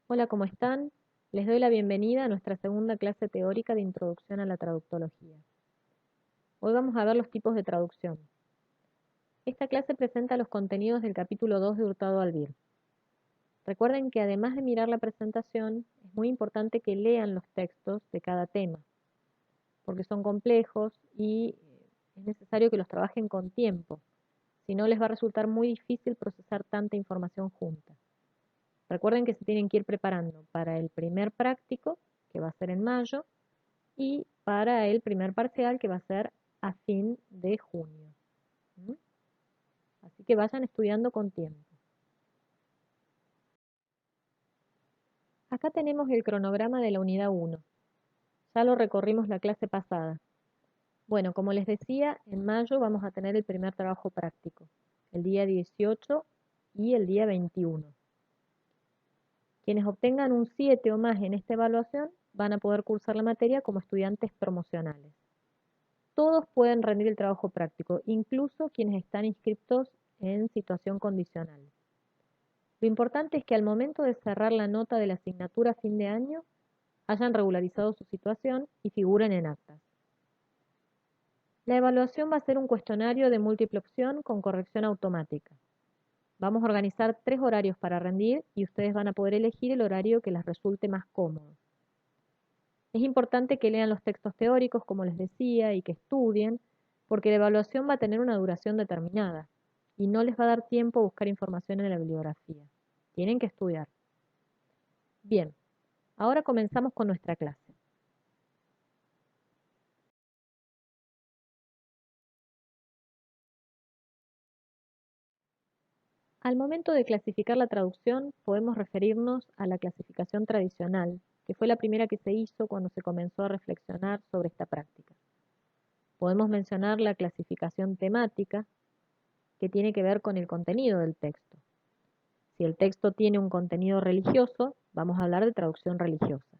Hola, ¿cómo están? Les doy la bienvenida a nuestra segunda clase teórica de Introducción a la Traductología. Hoy vamos a ver los tipos de traducción. Esta clase presenta los contenidos del capítulo 2 de Hurtado Albir. Recuerden que además de mirar la presentación, es muy importante que lean los textos de cada tema, porque son complejos y es necesario que los trabajen con tiempo, si no les va a resultar muy difícil procesar tanta información junta. Recuerden que se tienen que ir preparando para el primer práctico, que va a ser en mayo, y para el primer parcial, que va a ser a fin de junio. ¿Mm? Así que vayan estudiando con tiempo. Acá tenemos el cronograma de la unidad 1. Ya lo recorrimos la clase pasada. Bueno, como les decía, en mayo vamos a tener el primer trabajo práctico, el día 18 y el día 21. Quienes obtengan un 7 o más en esta evaluación van a poder cursar la materia como estudiantes promocionales. Todos pueden rendir el trabajo práctico, incluso quienes están inscritos en situación condicional. Lo importante es que al momento de cerrar la nota de la asignatura a fin de año, hayan regularizado su situación y figuren en actas. La evaluación va a ser un cuestionario de múltiple opción con corrección automática. Vamos a organizar 3 horarios para rendir y ustedes van a poder elegir el horario que les resulte más cómodo. Es importante que lean los textos teóricos, como les decía, y que estudien, porque la evaluación va a tener una duración determinada y no les va a dar tiempo a buscar información en la bibliografía. Tienen que estudiar. Bien, ahora comenzamos con nuestra clase. Al momento de clasificar la traducción, podemos referirnos a la clasificación tradicional, que fue la primera que se hizo cuando se comenzó a reflexionar sobre esta práctica. Podemos mencionar la clasificación temática, que tiene que ver con el contenido del texto. Si el texto tiene un contenido religioso, vamos a hablar de traducción religiosa.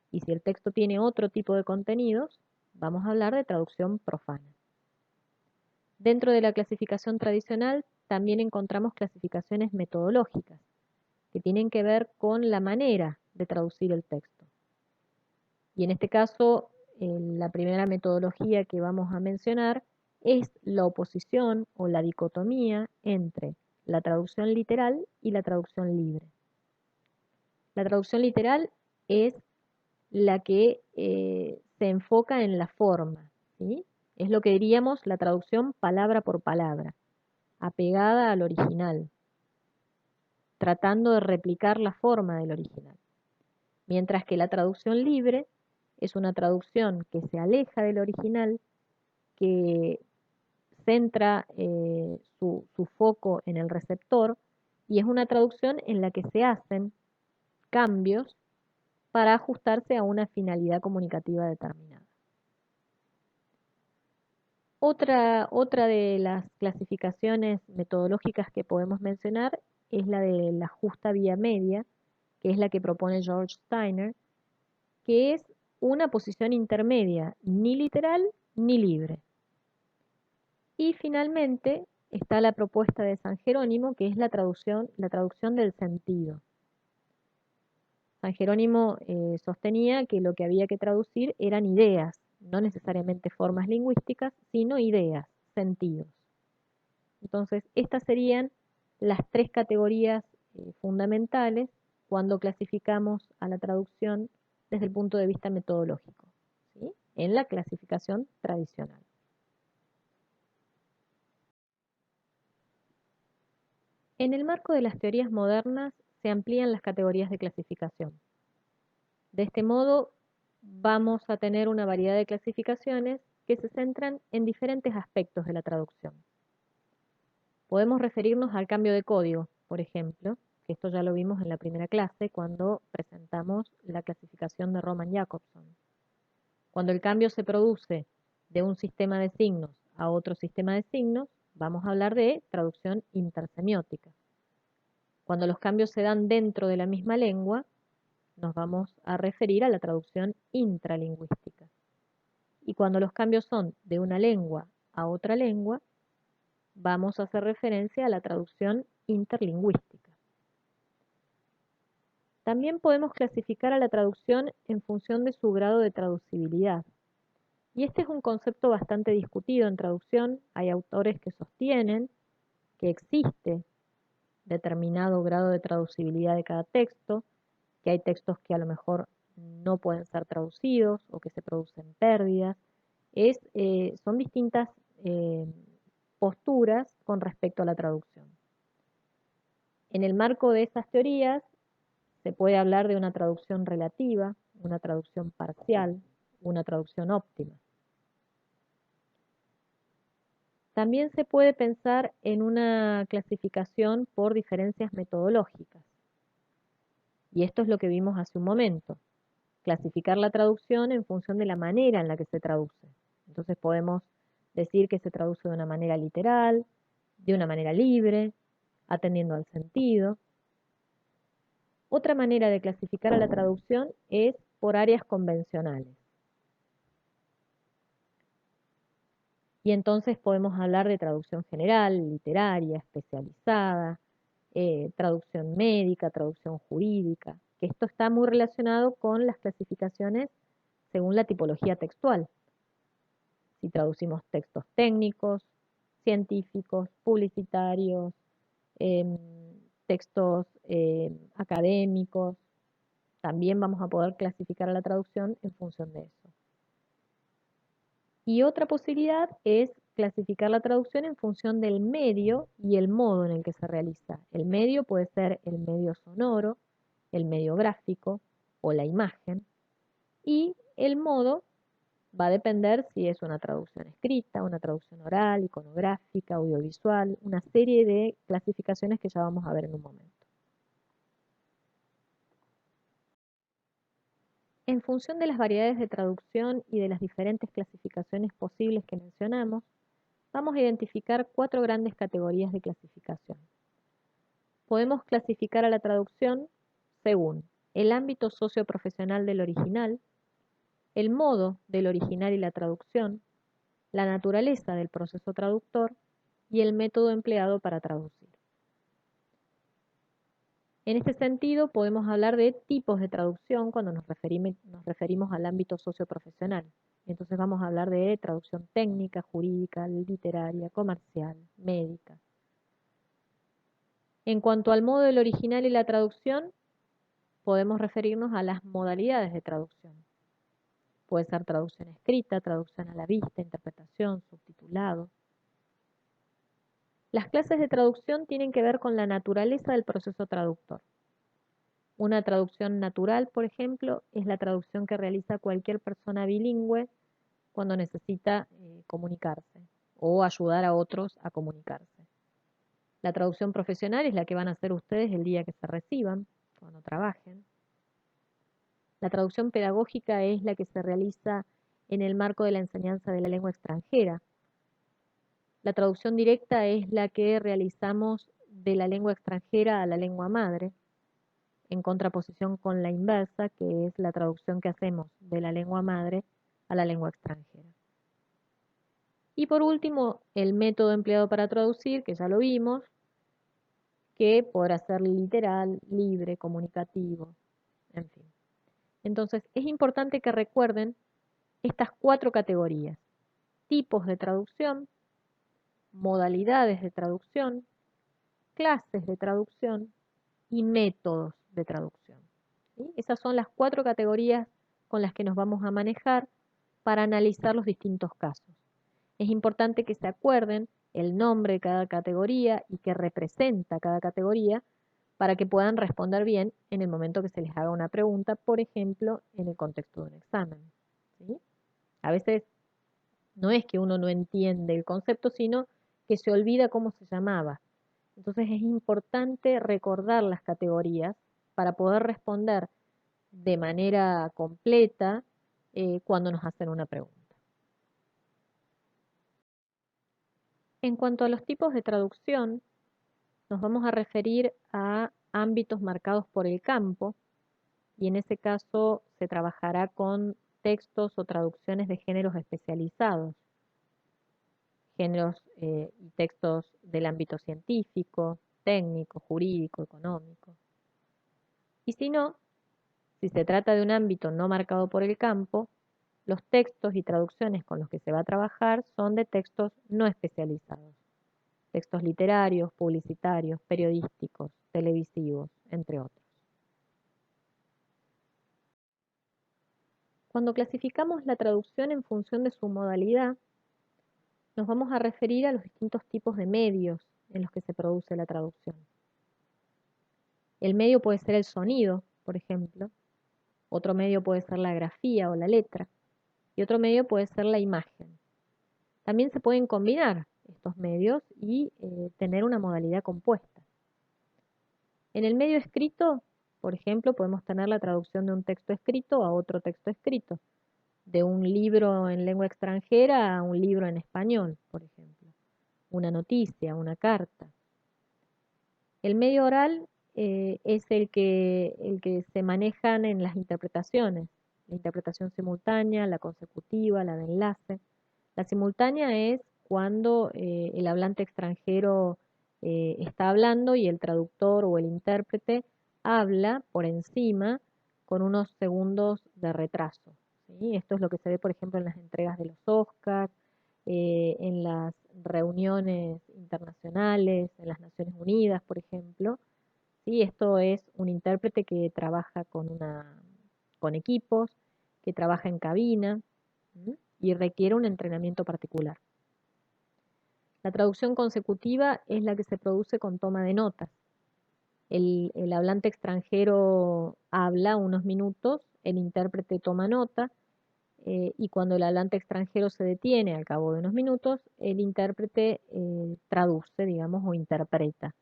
Y si el texto tiene otro tipo de contenidos, vamos a hablar de traducción profana. Dentro de la clasificación tradicional también encontramos clasificaciones metodológicas, que tienen que ver con la manera de traducir el texto. Y en este caso, la primera metodología que vamos a mencionar es la oposición o la dicotomía entre la traducción literal y la traducción libre. La traducción literal es la que se enfoca en la forma, ¿sí? Es lo que diríamos la traducción palabra por palabra, apegada al original, tratando de replicar la forma del original. Mientras que la traducción libre es una traducción que se aleja del original, que centra su foco en el receptor, y es una traducción en la que se hacen cambios para ajustarse a una finalidad comunicativa determinada. Otra de las clasificaciones metodológicas que podemos mencionar es la de la justa vía media, que es la que propone George Steiner, que es una posición intermedia, ni literal ni libre. Y finalmente está la propuesta de San Jerónimo, que es la traducción del sentido. San Jerónimo sostenía que lo que había que traducir eran ideas, no necesariamente formas lingüísticas, sino ideas, sentidos. Entonces, estas serían las 3 categorías fundamentales cuando clasificamos a la traducción desde el punto de vista metodológico, ¿sí? En la clasificación tradicional. En el marco de las teorías modernas se amplían las categorías de clasificación. De este modo, vamos a tener una variedad de clasificaciones que se centran en diferentes aspectos de la traducción. Podemos referirnos al cambio de código, por ejemplo, que esto ya lo vimos en la primera clase cuando presentamos la clasificación de Roman-Jakobson. Cuando el cambio se produce de un sistema de signos a otro sistema de signos, vamos a hablar de traducción intersemiótica. Cuando los cambios se dan dentro de la misma lengua, nos vamos a referir a la traducción intralingüística. Y cuando los cambios son de una lengua a otra lengua, vamos a hacer referencia a la traducción interlingüística. También podemos clasificar a la traducción en función de su grado de traducibilidad. Y este es un concepto bastante discutido en traducción. Hay autores que sostienen que existe determinado grado de traducibilidad de cada texto, que hay textos que a lo mejor no pueden ser traducidos o que se producen pérdidas. Son distintas posturas con respecto a la traducción. En el marco de esas teorías se puede hablar de una traducción relativa, una traducción parcial, una traducción óptima. También se puede pensar en una clasificación por diferencias metodológicas. Y esto es lo que vimos hace un momento. Clasificar la traducción en función de la manera en la que se traduce. Entonces podemos decir que se traduce de una manera literal, de una manera libre, atendiendo al sentido. Otra manera de clasificar a la traducción es por áreas convencionales. Y entonces podemos hablar de traducción general, literaria, especializada, traducción médica, traducción jurídica, que esto está muy relacionado con las clasificaciones según la tipología textual. Si traducimos textos técnicos, científicos, publicitarios, em, textos académicos, también vamos a poder clasificar a la traducción en función de eso. Y otra posibilidad es clasificar la traducción en función del medio y el modo en el que se realiza. El medio puede ser el medio sonoro, el medio gráfico o la imagen. Y el modo va a depender si es una traducción escrita, una traducción oral, iconográfica, audiovisual, una serie de clasificaciones que ya vamos a ver en un momento. En función de las variedades de traducción y de las diferentes clasificaciones posibles que mencionamos, vamos a identificar 4 grandes categorías de clasificación. Podemos clasificar a la traducción según el ámbito socioprofesional del original, el modo del original y la traducción, la naturaleza del proceso traductor y el método empleado para traducir. En este sentido, podemos hablar de tipos de traducción cuando nos referimos al ámbito socioprofesional. Entonces vamos a hablar de traducción técnica, jurídica, literaria, comercial, médica. En cuanto al modo del original y la traducción, podemos referirnos a las modalidades de traducción. Puede ser traducción escrita, traducción a la vista, interpretación, subtitulado. Las clases de traducción tienen que ver con la naturaleza del proceso traductor. Una traducción natural, por ejemplo, es la traducción que realiza cualquier persona bilingüe cuando necesita comunicarse o ayudar a otros a comunicarse. La traducción profesional es la que van a hacer ustedes el día que se reciban, cuando trabajen. La traducción pedagógica es la que se realiza en el marco de la enseñanza de la lengua extranjera. La traducción directa es la que realizamos de la lengua extranjera a la lengua madre, en contraposición con la inversa, que es la traducción que hacemos de la lengua madre a la lengua extranjera. Y por último, el método empleado para traducir, que ya lo vimos, que podrá ser literal, libre, comunicativo, en fin. Entonces, es importante que recuerden estas 4 categorías: tipos de traducción, modalidades de traducción, clases de traducción y métodos de traducción. ¿Sí? Esas son las 4 categorías con las que nos vamos a manejar para analizar los distintos casos. Es importante que se acuerden el nombre de cada categoría y qué representa cada categoría para que puedan responder bien en el momento que se les haga una pregunta, por ejemplo, en el contexto de un examen. ¿Sí? A veces no es que uno no entiende el concepto, sino que se olvida cómo se llamaba. Entonces es importante recordar las categorías para poder responder de manera completa cuando nos hacen una pregunta. En cuanto a los tipos de traducción, nos vamos a referir a ámbitos marcados por el campo, y en ese caso se trabajará con textos o traducciones de géneros especializados, géneros y textos del ámbito científico, técnico, jurídico, económico. Y si no, si se trata de un ámbito no marcado por el campo, los textos y traducciones con los que se va a trabajar son de textos no especializados, textos literarios, publicitarios, periodísticos, televisivos, entre otros. Cuando clasificamos la traducción en función de su modalidad, nos vamos a referir a los distintos tipos de medios en los que se produce la traducción. El medio puede ser el sonido, por ejemplo, otro medio puede ser la grafía o la letra, y otro medio puede ser la imagen. También se pueden combinar estos medios y tener una modalidad compuesta. En el medio escrito, por ejemplo, podemos tener la traducción de un texto escrito a otro texto escrito, de un libro en lengua extranjera a un libro en español, por ejemplo, una noticia, una carta. El medio oral es el que se manejan en las interpretaciones, la interpretación simultánea, la consecutiva, la de enlace. La simultánea es cuando el hablante extranjero está hablando y el traductor o el intérprete habla por encima con unos segundos de retraso. ¿Sí? Esto es lo que se ve, por ejemplo, en las entregas de los Oscars, en las reuniones internacionales, en las Naciones Unidas, por ejemplo. ¿Sí? Esto es un intérprete que trabaja con equipos, que trabaja en cabina, ¿sí? Y requiere un entrenamiento particular. La traducción consecutiva es la que se produce con toma de notas. El hablante extranjero habla unos minutos, el intérprete toma nota, y cuando el hablante extranjero se detiene al cabo de unos minutos, el intérprete traduce, digamos, o interpreta.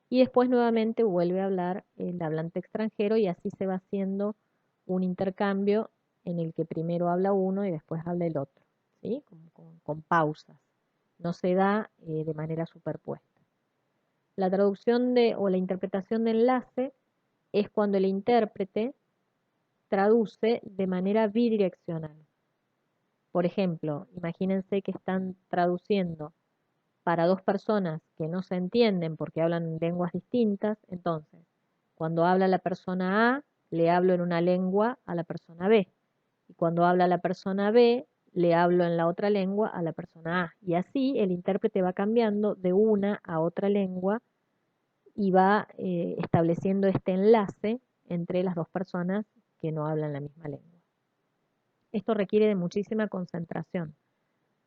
Y después nuevamente vuelve a hablar el hablante extranjero y así se va haciendo un intercambio en el que primero habla uno y después habla el otro, ¿sí? Con pausas. No se da de manera superpuesta. La traducción o la interpretación de enlace es cuando el intérprete traduce de manera bidireccional. Por ejemplo, imagínense que están traduciendo para dos personas que no se entienden porque hablan lenguas distintas, entonces, cuando habla la persona A, le hablo en una lengua a la persona B. Y cuando habla la persona B, le hablo en la otra lengua a la persona A. Y así el intérprete va cambiando de una a otra lengua y va estableciendo este enlace entre las dos personas que no hablan la misma lengua. Esto requiere de muchísima concentración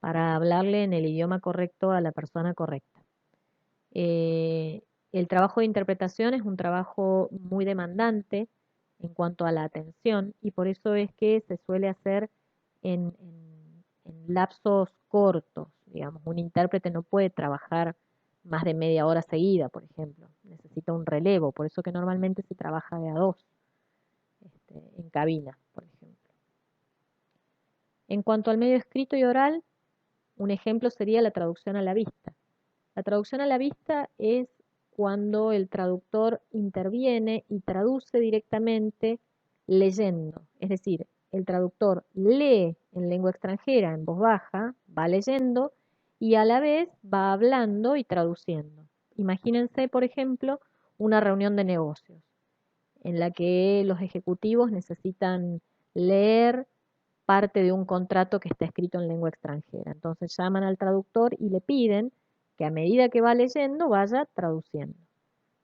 para hablarle en el idioma correcto a la persona correcta. Eh, el trabajo de interpretación es un trabajo muy demandante en cuanto a la atención y por eso es que se suele hacer en lapsos cortos, digamos. Un intérprete no puede trabajar más de media hora seguida, por ejemplo. Necesita un relevo, por eso que normalmente se trabaja de a dos en cabina, por ejemplo. En cuanto al medio escrito y oral, un ejemplo sería la traducción a la vista. La traducción a la vista es cuando el traductor interviene y traduce directamente leyendo. Es decir, el traductor lee en lengua extranjera en voz baja, va leyendo y a la vez va hablando y traduciendo. Imagínense, por ejemplo, una reunión de negocios en la que los ejecutivos necesitan leer parte de un contrato que está escrito en lengua extranjera. Entonces llaman al traductor y le piden que a medida que va leyendo vaya traduciendo.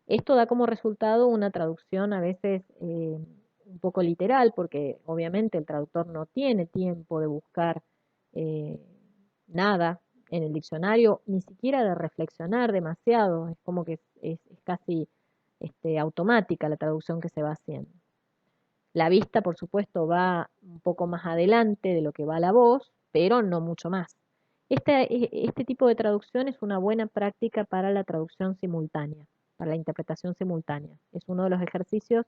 Esto da como resultado una traducción a veces un poco literal, porque obviamente el traductor no tiene tiempo de buscar eh, nada en el diccionario, ni siquiera de reflexionar demasiado, es como que es casi automática la traducción que se va haciendo. La vista, por supuesto, va un poco más adelante de lo que va la voz, pero no mucho más. Este tipo de traducción es una buena práctica para la traducción simultánea, para la interpretación simultánea. Es uno de los ejercicios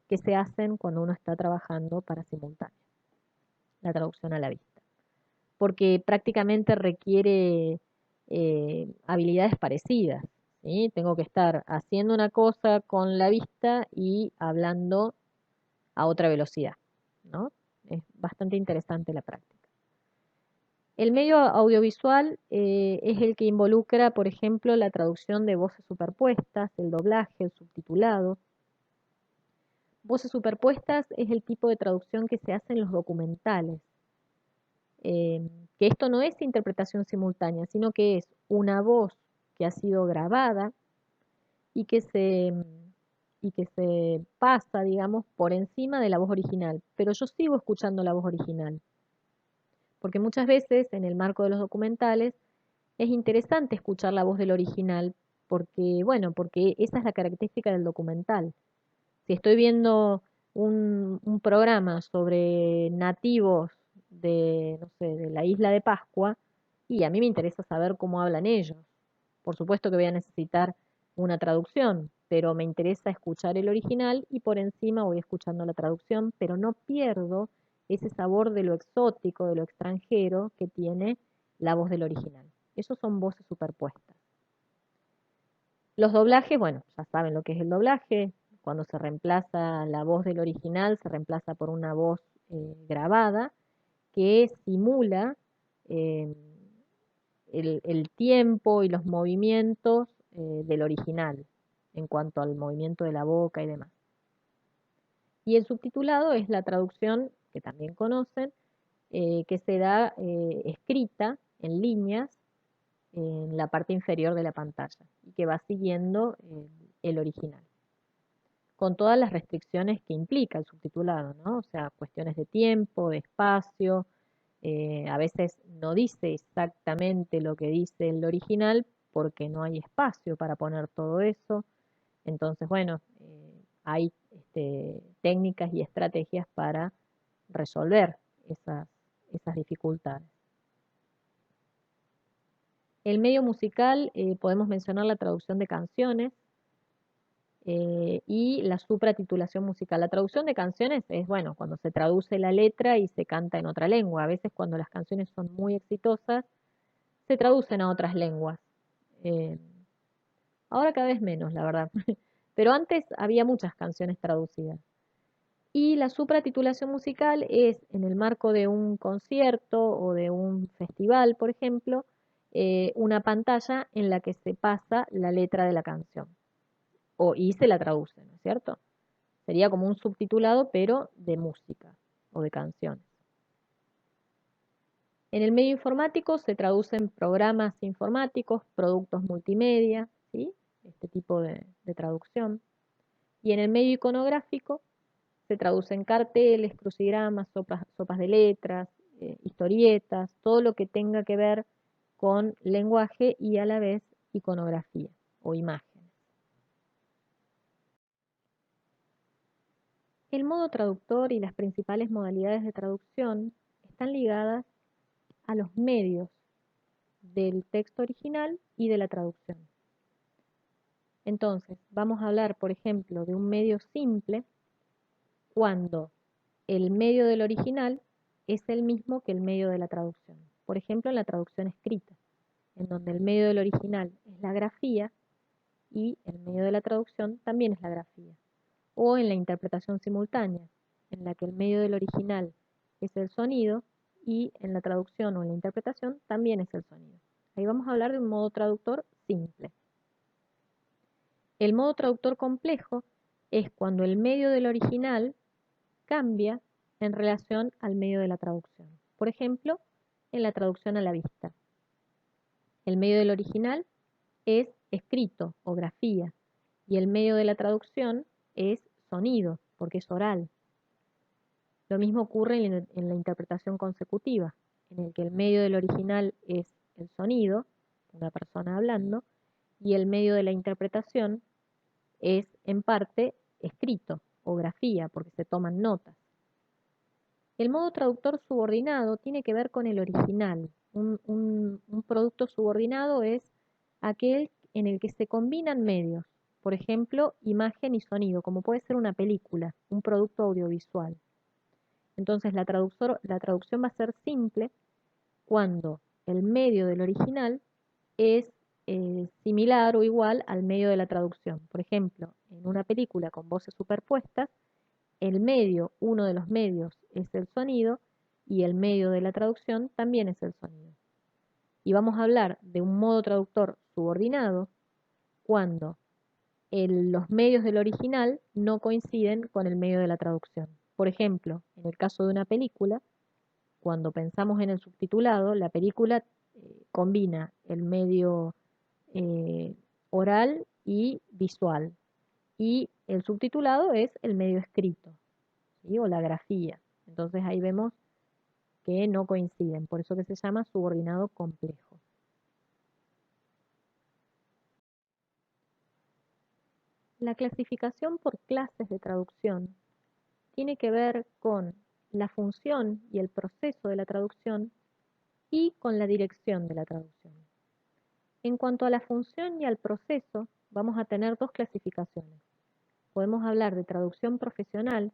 que se hacen cuando uno está trabajando para simultánea, la traducción a la vista, porque prácticamente requiere habilidades parecidas. ¿Sí? Tengo que estar haciendo una cosa con la vista y hablando a otra velocidad, ¿no? Es bastante interesante la práctica. El medio audiovisual es el que involucra, por ejemplo, la traducción de voces superpuestas, el doblaje, el subtitulado. Voces superpuestas es el tipo de traducción que se hace en los documentales, que esto no es interpretación simultánea, sino que es una voz que ha sido grabada y y que se pasa, digamos, por encima de la voz original, pero yo sigo escuchando la voz original, porque muchas veces en el marco de los documentales es interesante escuchar la voz del original, porque, bueno, porque esa es la característica del documental. Si estoy viendo un programa sobre nativos de, no sé, de la isla de Pascua, y a mí me interesa saber cómo hablan ellos. Por supuesto que voy a necesitar una traducción, pero me interesa escuchar el original y por encima voy escuchando la traducción, pero no pierdo ese sabor de lo exótico, de lo extranjero que tiene la voz del original. Esos son voces superpuestas. Los doblajes, bueno, ya saben lo que es el doblaje. Cuando se reemplaza la voz del original, se reemplaza por una voz grabada que simula eh, el tiempo y los movimientos del original en cuanto al movimiento de la boca y demás. Y el subtitulado es la traducción que también conocen, que se da escrita en líneas en la parte inferior de la pantalla y que va siguiendo el original, con todas las restricciones que implica el subtitulado, ¿no? O sea, cuestiones de tiempo, de espacio, a veces no dice exactamente lo que dice el original porque no hay espacio para poner todo eso. Entonces, bueno, hay técnicas y estrategias para resolver esas dificultades. El medio musical, podemos mencionar la traducción de canciones y la supratitulación musical. La traducción de canciones es, bueno, cuando se traduce la letra y se canta en otra lengua. A veces cuando las canciones son muy exitosas, se traducen a otras lenguas. Eh, Ahora cada vez menos, la verdad. Pero antes había muchas canciones traducidas. Y la supratitulación musical es en el marco de un concierto o de un festival, por ejemplo, una pantalla en la que se pasa la letra de la canción y se la traduce, ¿no es cierto? Sería como un subtitulado, pero de música o de canciones. En el medio informático se traducen programas informáticos, productos multimedia, ¿sí? Este tipo de traducción. Y en el medio iconográfico se traducen carteles, crucigramas, sopas de letras, historietas, todo lo que tenga que ver con lenguaje y a la vez iconografía o imágenes. El modo traductor y las principales modalidades de traducción están ligadas a los medios del texto original y de la traducción. Entonces, vamos a hablar, por ejemplo, de un medio simple cuando el medio del original es el mismo que el medio de la traducción. Por ejemplo, en la traducción escrita, en donde el medio del original es la grafía y el medio de la traducción también es la grafía. O en la interpretación simultánea, en la que el medio del original es el sonido y en la traducción o en la interpretación también es el sonido. Ahí vamos a hablar de un modo traductor simple. El modo traductor complejo es cuando el medio del original cambia en relación al medio de la traducción. Por ejemplo, en la traducción a la vista. El medio del original es escrito o grafía y el medio de la traducción es sonido, porque es oral. Lo mismo ocurre en la interpretación consecutiva, en el que el medio del original es el sonido, una persona hablando, y el medio de la interpretación es en parte escrito o grafía, porque se toman notas. El modo traductor subordinado tiene que ver con el original. Un producto subordinado es aquel en el que se combinan medios, por ejemplo, imagen y sonido, como puede ser una película, un producto audiovisual. Entonces la traducción va a ser simple cuando el medio del original es similar o igual al medio de la traducción. Por ejemplo, en una película con voces superpuestas, el medio, uno de los medios es el sonido y el medio de la traducción también es el sonido. Y vamos a hablar de un modo traductor subordinado cuando los medios del original no coinciden con el medio de la traducción. Por ejemplo, en el caso de una película, cuando pensamos en el subtitulado, la película combina el medio eh, oral y visual, y el subtitulado es el medio escrito, ¿sí? O la grafía. Entonces ahí vemos que no coinciden, por eso que se llama subordinado complejo. La clasificación por clases de traducción tiene que ver con la función y el proceso de la traducción y con la dirección de la traducción. En cuanto a la función y al proceso, vamos a tener dos clasificaciones. Podemos hablar de traducción profesional,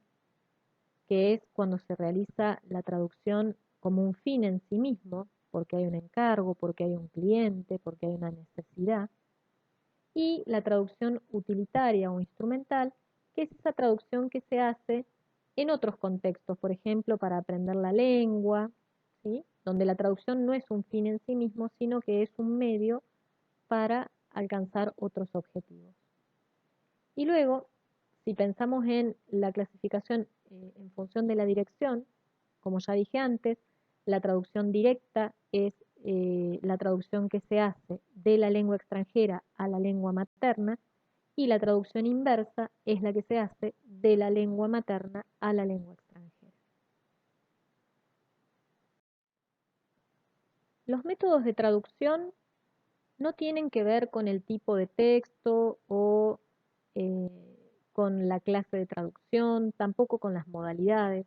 que es cuando se realiza la traducción como un fin en sí mismo, porque hay un encargo, porque hay un cliente, porque hay una necesidad, y la traducción utilitaria o instrumental, que es esa traducción que se hace en otros contextos, por ejemplo, para aprender la lengua, ¿sí? Donde la traducción no es un fin en sí mismo, sino que es un medio para alcanzar otros objetivos. Y luego, si pensamos en la clasificación en función de la dirección, como ya dije antes, la traducción directa es la traducción que se hace de la lengua extranjera a la lengua materna, y la traducción inversa es la que se hace de la lengua materna a la lengua extranjera. Los métodos de traducción no tienen que ver con el tipo de texto o eh, con la clase de traducción, tampoco con las modalidades.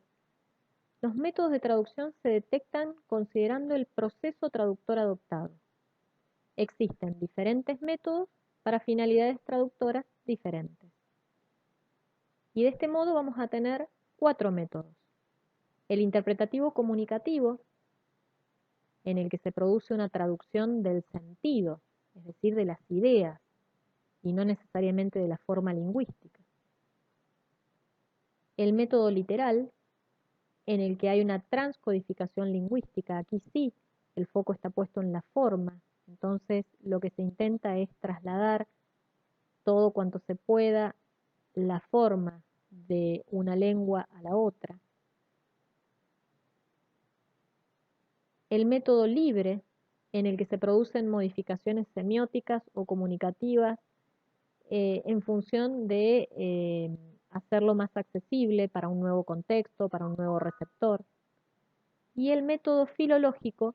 Los métodos de traducción se detectan considerando el proceso traductor adoptado. Existen diferentes métodos para finalidades traductoras diferentes. Y de este modo vamos a tener 4 métodos. El interpretativo comunicativo, en el que se produce una traducción del sentido, es decir, de las ideas, y no necesariamente de la forma lingüística. El método literal, en el que hay una transcodificación lingüística. Aquí sí, el foco está puesto en la forma. Entonces, lo que se intenta es trasladar todo cuanto se pueda la forma de una lengua a la otra. El método libre, en el que se producen modificaciones semióticas o comunicativas en función de hacerlo más accesible para un nuevo contexto, para un nuevo receptor. Y el método filológico,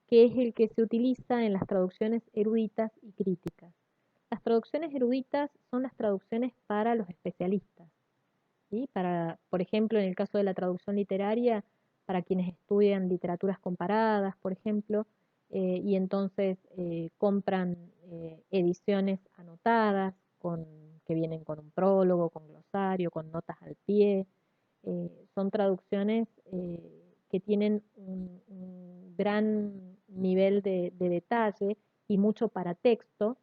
que es el que se utiliza en las traducciones eruditas y críticas. Las traducciones eruditas son las traducciones para los especialistas, ¿sí? Para, por ejemplo, en el caso de la traducción literaria, para quienes estudian literaturas comparadas, por ejemplo, y entonces compran ediciones anotadas que vienen con un prólogo, con glosario, con notas al pie. Son traducciones que tienen un gran nivel de detalle y mucho paratexto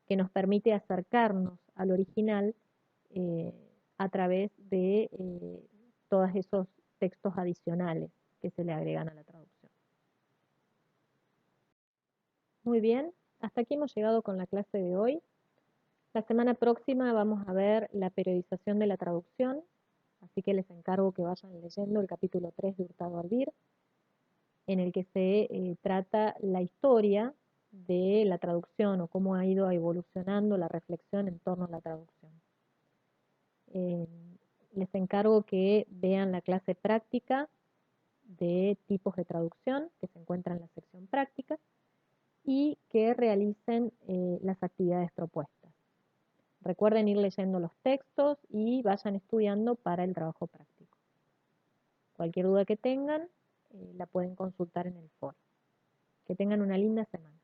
que nos permite acercarnos al original eh, a través de todos esos textos adicionales que se le agregan a la traducción. Muy bien, hasta aquí hemos llegado con la clase de hoy. La semana próxima vamos a ver la periodización de la traducción, así que les encargo que vayan leyendo el capítulo 3 de Hurtado Albir, en el que se trata la historia de la traducción o cómo ha ido evolucionando la reflexión en torno a la traducción. Eh, Les encargo que vean la clase práctica de tipos de traducción que se encuentra en la sección práctica y que realicen las actividades propuestas. Recuerden ir leyendo los textos y vayan estudiando para el trabajo práctico. Cualquier duda que tengan la pueden consultar en el foro. Que tengan una linda semana.